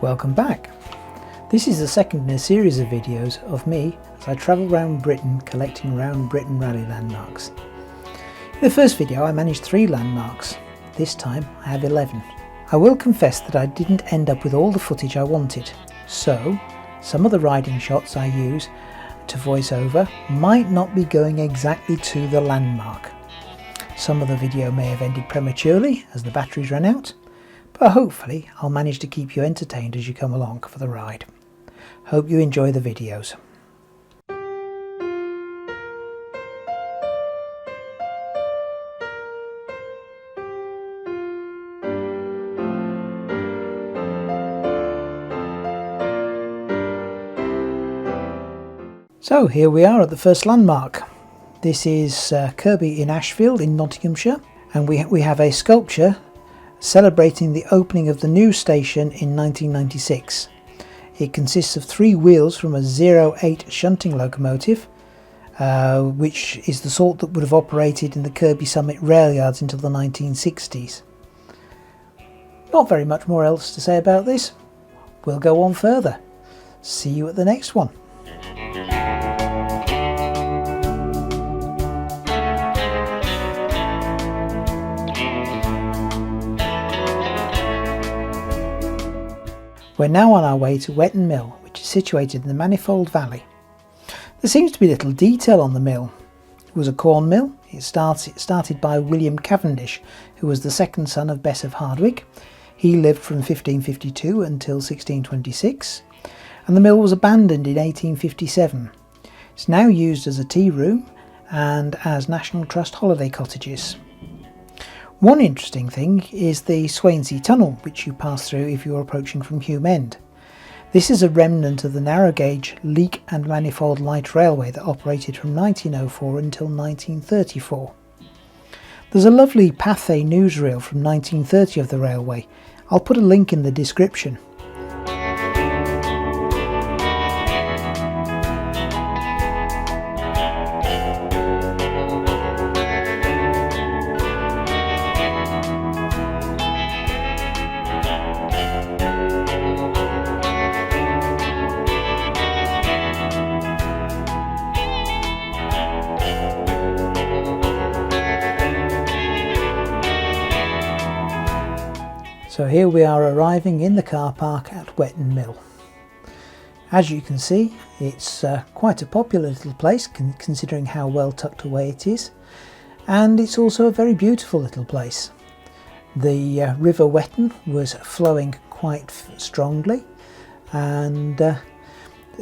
Welcome back. This is the second in a series of videos of me as I travel around Britain collecting round Britain rally landmarks. In the first video I managed 3 landmarks. This time I have 11. I will confess that I didn't end up with all the footage I wanted, so some of the riding shots I use to voice over might not be going exactly to the landmark. Some of the video may have ended prematurely as the batteries ran out, but hopefully I'll manage to keep you entertained as you come along for the ride. Hope you enjoy the videos. So here we are at the first landmark. This is Kirby in Ashfield in Nottinghamshire, and we have a sculpture celebrating the opening of the new station in 1996. It consists of 3 wheels from a 08 shunting locomotive, which is the sort that would have operated in the Kirby Summit rail yards until the 1960s. Not very much more else to say about this. We'll go on further. See you at the next one. We're now on our way to Wetton Mill, which is situated in the Manifold Valley. There seems to be little detail on the mill. It was a corn mill. It started by William Cavendish, who was the second son of Bess of Hardwick. He lived from 1552 until 1626, and the mill was abandoned in 1857. It's now used as a tea room and as National Trust holiday cottages. One interesting thing is the Swansea Tunnel, which you pass through if you're approaching from Hume End. This is a remnant of the narrow gauge Leek and Manifold light railway that operated from 1904 until 1934. There's a lovely Pathe Newsreel from 1930 of the railway. I'll put a link in the description. So here we are arriving in the car park at Wetton Mill. As you can see, it's quite a popular little place considering how well tucked away it is, and it's also a very beautiful little place. The River Wetton was flowing quite strongly, and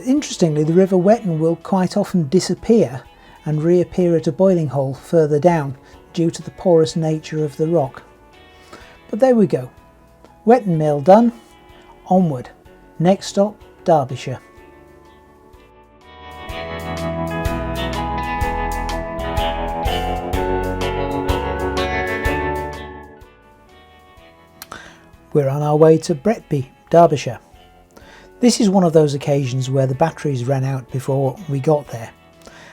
interestingly the River Wetton will quite often disappear and reappear at a boiling hole further down due to the porous nature of the rock. But there we go. Wetton Mill done, onward. Next stop, Derbyshire. We're on our way to Bretby, Derbyshire. This is one of those occasions where the batteries ran out before we got there,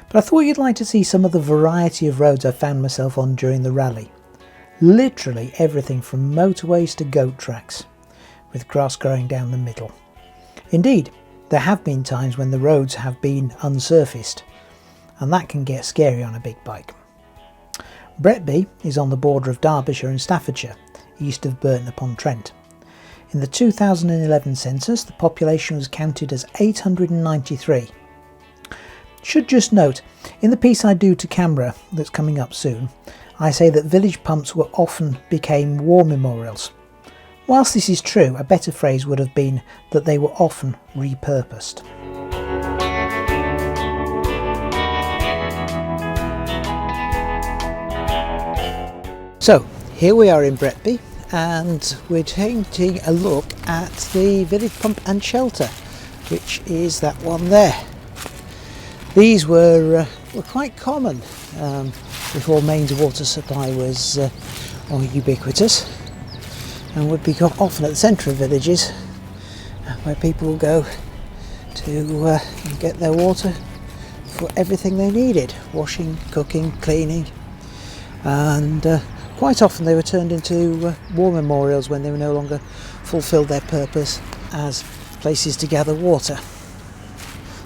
but I thought you'd like to see some of the variety of roads I found myself on during the rally. Literally everything from motorways to goat tracks, with grass growing down the middle. Indeed, there have been times when the roads have been unsurfaced, and that can get scary on a big bike. Bretby is on the border of Derbyshire and Staffordshire, east of Burton-upon-Trent. In the 2011 census, the population was counted as 893. Should just note, in the piece I do to Canberra that's coming up soon, I say that village pumps were often became war memorials. Whilst this is true, a better phrase would have been that they were often repurposed. So here we are in Bretby, and we're taking a look at the village pump and shelter, which is that one there. These were quite common before mains water supply was ubiquitous, and would be often at the centre of villages where people will go to get their water for everything they needed: washing, cooking, cleaning, and quite often they were turned into war memorials when they were no longer fulfilled their purpose as places to gather water.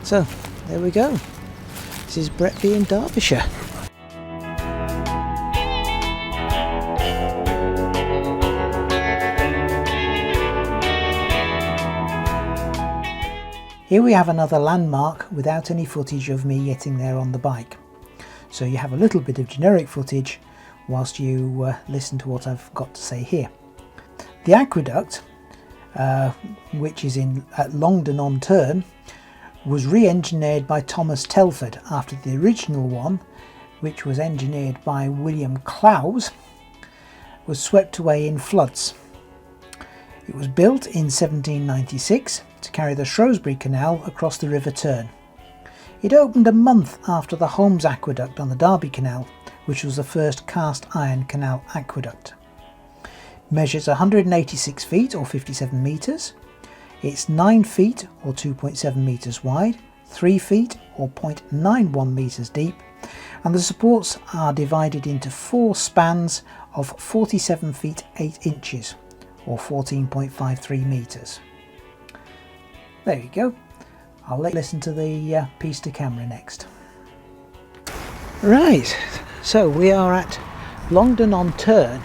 So there we go. This is Bretby in Derbyshire. Here we have another landmark without any footage of me getting there on the bike. So you have a little bit of generic footage whilst you listen to what I've got to say here. The aqueduct, which is at Longden-on-Tern, was re-engineered by Thomas Telford after the original one, which was engineered by William Clowes, was swept away in floods. It was built in 1796 to carry the Shrewsbury Canal across the River Tern. It opened a month after the Holmes Aqueduct on the Derby Canal, which was the first cast iron canal aqueduct. Measures 186 feet or 57 metres. It's 9 feet or 2.7 metres wide, 3 feet or 0.91 metres deep, and the supports are divided into 4 spans of 47 feet 8 inches or 14.53 metres. There you go. I'll let you listen to the piece to camera next. Right, so we are at Longden-on-Tern,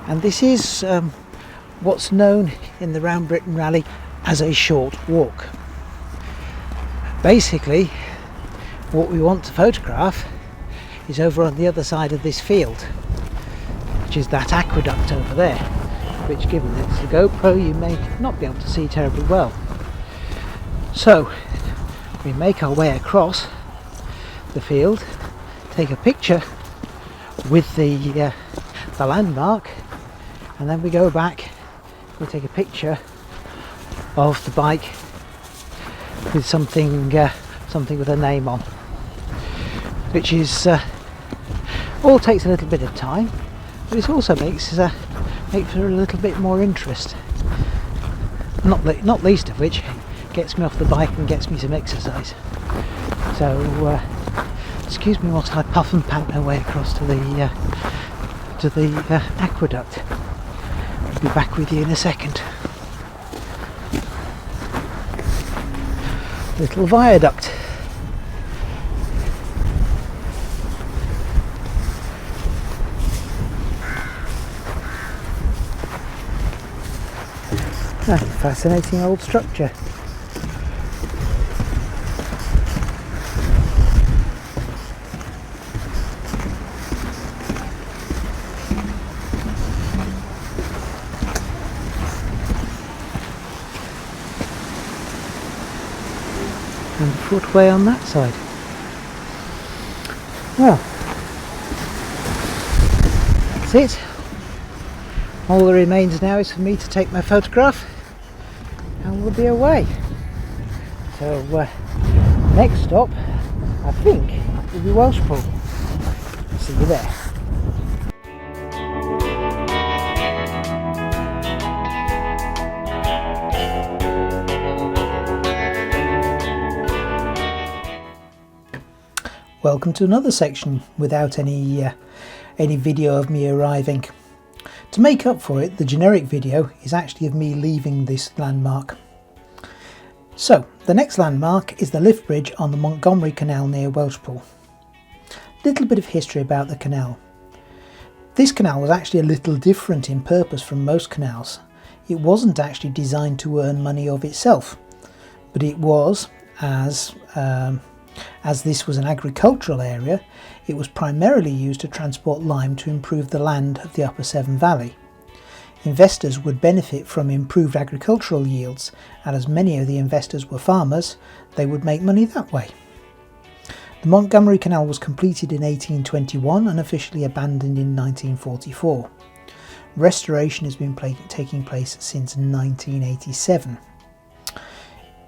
and this is what's known in the Round Britain Rally as a short walk. Basically, what we want to photograph is over on the other side of this field, which is that aqueduct over there, which, given it's the GoPro, you may not be able to see terribly well. So we make our way across the field, take a picture with the landmark, and then we go back, we take a picture of the bike with something with a name on, which is all takes a little bit of time, but it also makes for a little bit more interest, not least of which gets me off the bike and gets me some exercise. So excuse me whilst I puff and pant my way across to the aqueduct. I'll be back with you in a second. Little viaduct. That's a fascinating old structure. And the footway on that side. Well, that's it. All that remains now is for me to take my photograph and we'll be away. So next stop, I think, will be Welshpool. See you there. Welcome to another section without any video of me arriving. To make up for it, the generic video is actually of me leaving this landmark. So, the next landmark is the lift bridge on the Montgomery Canal near Welshpool. Little bit of history about the canal. This canal was actually a little different in purpose from most canals. It wasn't actually designed to earn money of itself, but it was, as this was an agricultural area, it was primarily used to transport lime to improve the land of the Upper Severn Valley. Investors would benefit from improved agricultural yields, and as many of the investors were farmers, they would make money that way. The Montgomery Canal was completed in 1821 and officially abandoned in 1944. Restoration has been taking place since 1987.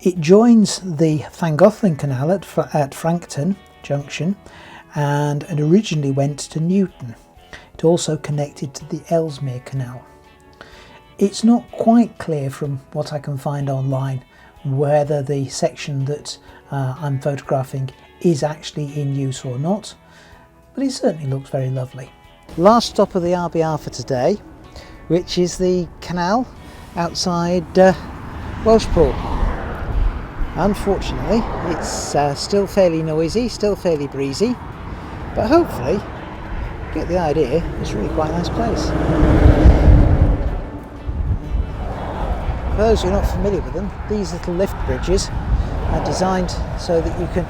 It joins the Llangollen Canal at Frankton Junction, and it originally went to Newton. It also connected to the Ellesmere Canal. It's not quite clear from what I can find online whether the section that I'm photographing is actually in use or not, but it certainly looks very lovely. Last stop of the RBR for today, which is the canal outside Welsh pool. Unfortunately, it's still fairly noisy, still fairly breezy, but hopefully, you get the idea, it's really quite a nice place. For those who are not familiar with them, these little lift bridges are designed so that you can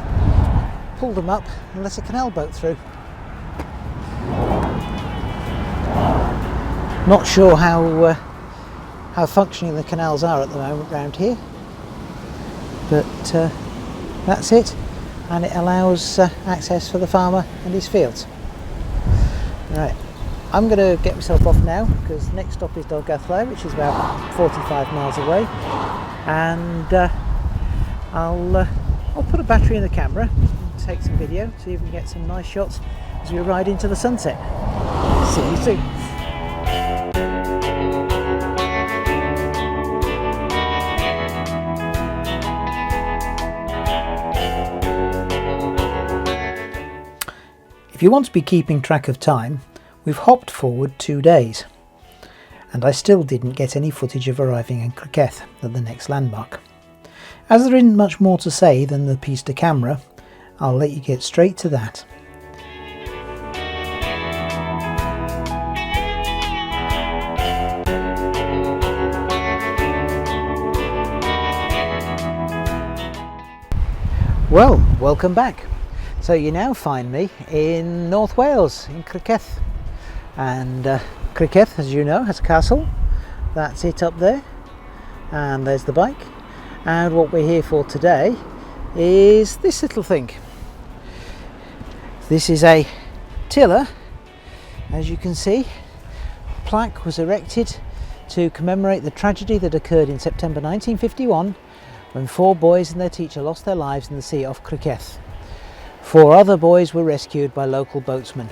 pull them up and let a canal boat through. Not sure how functioning the canals are at the moment around here, but that's it, and it allows access for the farmer and his fields. Right, I'm going to get myself off now because next stop is Dolgellau, which is about 45 miles away, and I'll put a battery in the camera and take some video, see if we can get some nice shots as we ride into the sunset. See you soon. If you want to be keeping track of time, we've hopped forward 2 days, and I still didn't get any footage of arriving in Criceth at the next landmark. As there isn't much more to say than the piece to camera, I'll let you get straight to that. Well, welcome back. So you now find me in North Wales, in Criceth, and Criceth, as you know, has a castle. That's it up there, and there's the bike, and what we're here for today is this little thing. This is a tiller. As you can see, a plaque was erected to commemorate the tragedy that occurred in September 1951 when 4 boys and their teacher lost their lives in the sea off Criceth. 4 other boys were rescued by local boatsmen.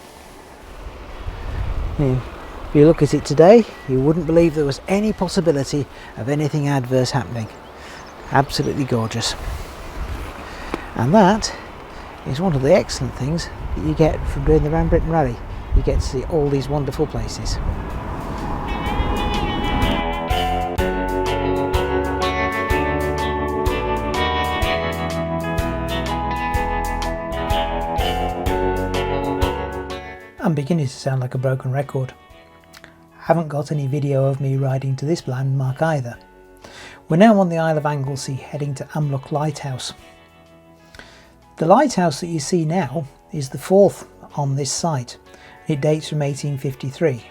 If you look at it today, you wouldn't believe there was any possibility of anything adverse happening. Absolutely gorgeous. And that is one of the excellent things that you get from doing the Round Britain Rally. You get to see all these wonderful places. I'm beginning to sound like a broken record. I haven't got any video of me riding to this landmark either. We're now on the Isle of Anglesey, heading to Amlwch Lighthouse. The lighthouse that you see now is the 4th on this site. It dates from 1853.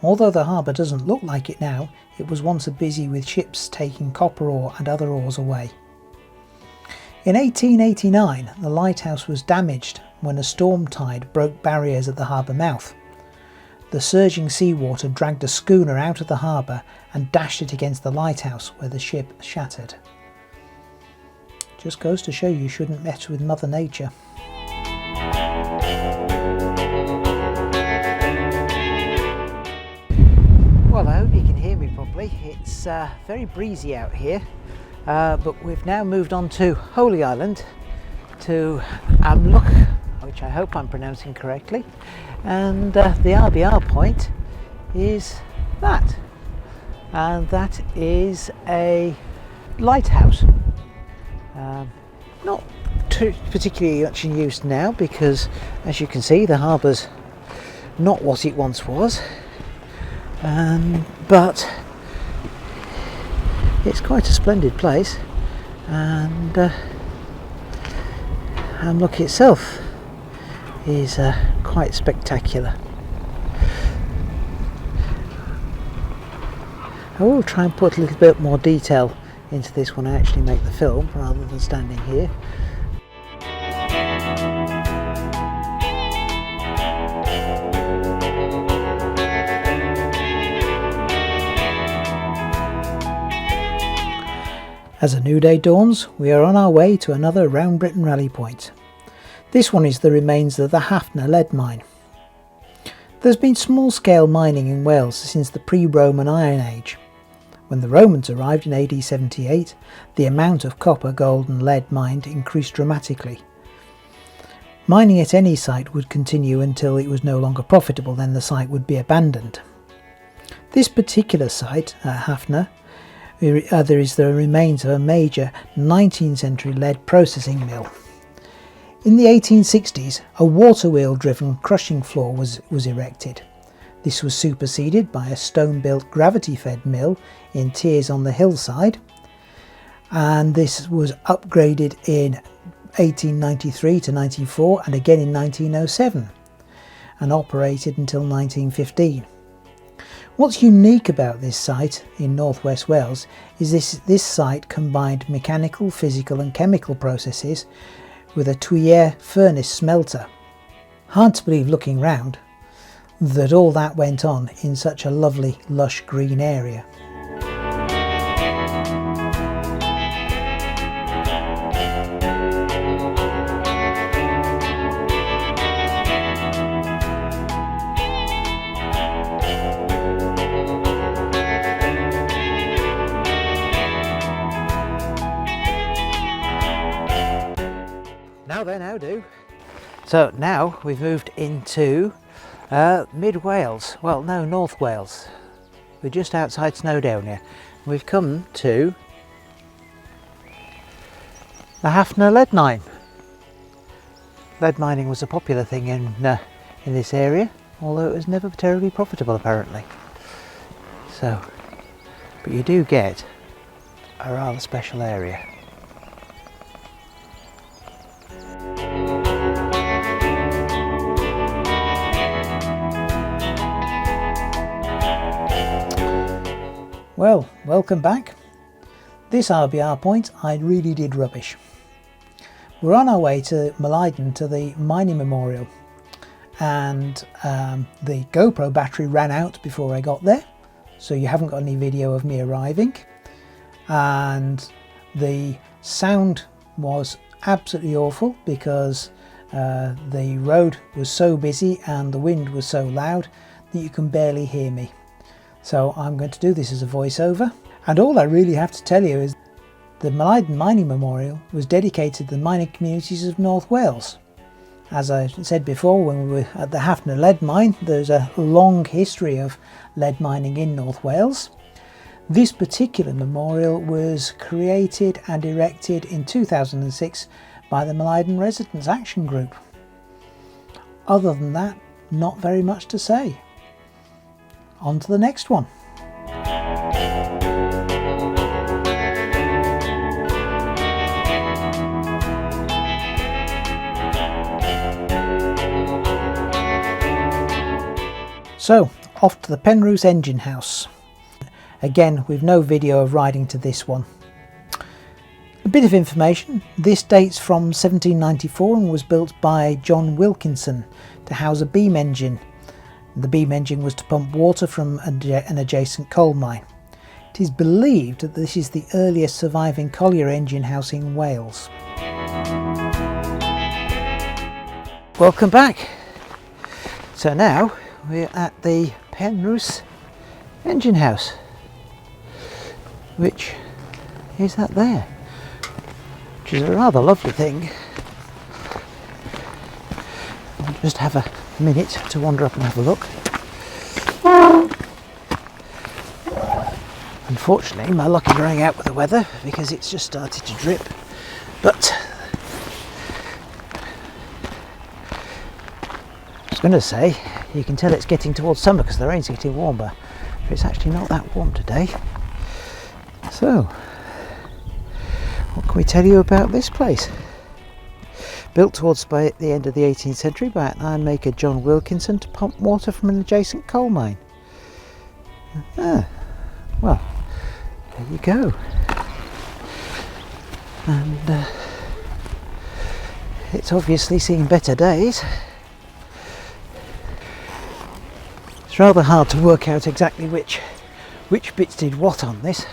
Although the harbour doesn't look like it now, it was once busy with ships taking copper ore and other ores away. In 1889, the lighthouse was damaged when a storm tide broke barriers at the harbour mouth. The surging seawater dragged a schooner out of the harbour and dashed it against the lighthouse, where the ship shattered. Just goes to show you shouldn't mess with Mother Nature. Well, I hope you can hear me properly. It's very breezy out here, but we've now moved on to Holy Island, to Amlwch, which I hope I'm pronouncing correctly, and the RBR point is that, and that is a lighthouse. Not particularly much in use now because, as you can see, the harbour's not what it once was, but it's quite a splendid place, and Amlwch itself is quite spectacular. I will try and put a little bit more detail into this when I actually make the film rather than standing here. As a new day dawns, we are on our way to another Round Britain Rally point. This one is the remains of the Hafner lead mine. There's been small-scale mining in Wales since the pre-Roman Iron Age. When the Romans arrived in AD 78, the amount of copper, gold and lead mined increased dramatically. Mining at any site would continue until it was no longer profitable, then the site would be abandoned. This particular site at Hafner there is the remains of a major 19th century lead processing mill. In the 1860s, a water wheel driven crushing floor was erected. This was superseded by a stone-built gravity-fed mill in tiers on the hillside, and this was upgraded in 1893 to 94 and again in 1907 and operated until 1915. What's unique about this site in northwest Wales is this site combined mechanical, physical and chemical processes with a tuyere furnace smelter. Hard to believe looking round that all that went on in such a lovely lush green area. Now then, how do? So now we've moved into mid Wales, well no, North Wales. We're just outside Snowdonia. We've come to the Hafner lead mine. Lead mining was a popular thing in this area, although it was never terribly profitable apparently. So, but you do get a rather special area. Well, welcome back. This RBR point I really did rubbish. We're on our way to Maleiden to the mining memorial, and the GoPro battery ran out before I got there, so you haven't got any video of me arriving, and the sound was absolutely awful because the road was so busy and the wind was so loud that you can barely hear me. So I'm going to do this as a voiceover, and all I really have to tell you is the Maleiden Mining Memorial was dedicated to the mining communities of North Wales. As I said before, when we were at the Hafner lead mine, there's a long history of lead mining in North Wales. This particular memorial was created and erected in 2006 by the Maleiden Residents Action Group. Other than that, not very much to say. On to the next one. So, off to the Penrose engine house. Again, with no video of riding to this one. A bit of information, this dates from 1794 and was built by John Wilkinson to house a beam engine. The beam engine was to pump water from an adjacent coal mine. It is believed that this is the earliest surviving collier engine house in Wales. Welcome back. So now we're at the Penrose engine house, which is that there, which is a rather lovely thing. I'll just have a minute to wander up and have a look. Unfortunately my luck is running out with the weather because it's just started to drip, but I was going to say you can tell it's getting towards summer because the rain's getting warmer, but it's actually not that warm today. So what can we tell you about this place? Built towards by the end of the 18th century by ironmaker John Wilkinson to pump water from an adjacent coal mine. Well, there you go. And it's obviously seen better days. It's rather hard to work out exactly which bits did what on this.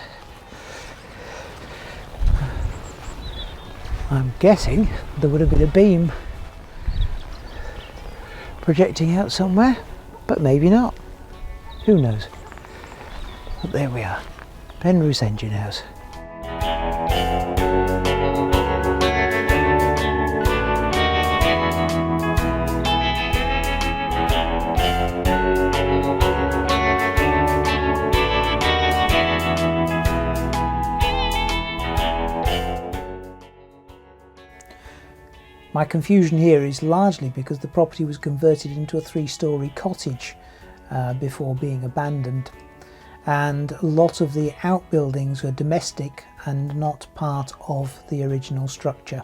I'm guessing there would have been a beam projecting out somewhere, but maybe not. Who knows? But there we are, Penrose engine house. My confusion here is largely because the property was converted into a 3-storey cottage before being abandoned, and a lot of the outbuildings were domestic and not part of the original structure.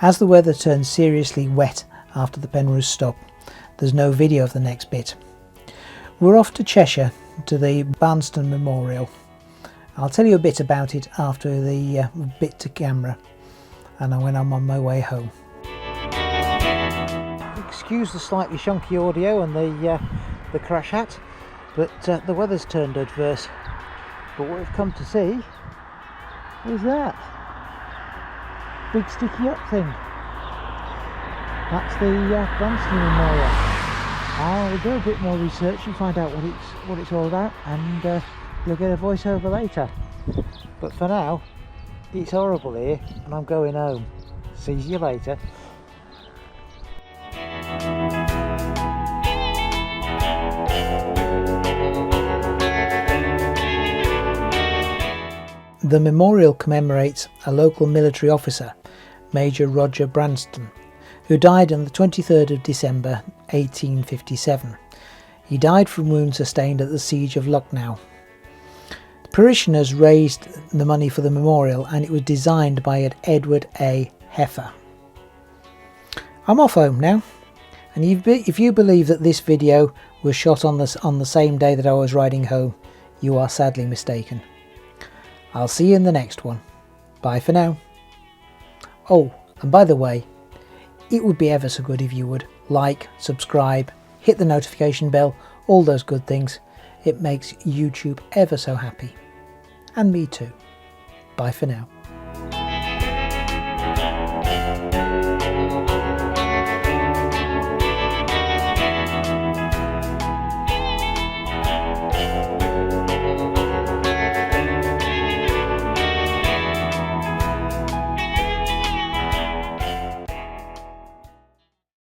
As the weather turned seriously wet after the Penrose stop, there's no video of the next bit. We're off to Cheshire to the Barnston Memorial. I'll tell you a bit about it after the bit to camera and when I'm on my way home. Excuse the slightly shonky audio and the crash hat, but the weather's turned adverse. But what we've come to see is that big sticky up thing. That's the Barnston Memorial. I'll do a bit more research and find out what it's all about, and you'll get a voiceover later. But for now, it's horrible here and I'm going home. See you later. The memorial commemorates a local military officer, Major Roger Branston, who died on the 23rd of December 1857. He died from wounds sustained at the Siege of Lucknow. The parishioners raised the money for the memorial, and it was designed by Edward A. Heffer. I'm off home now, and if you believe that this video was shot on the same day that I was riding home, you are sadly mistaken. I'll see you in the next one. Bye for now. Oh, and by the way, it would be ever so good if you would like, subscribe, hit the notification bell, all those good things. It makes YouTube ever so happy. And me too. Bye for now.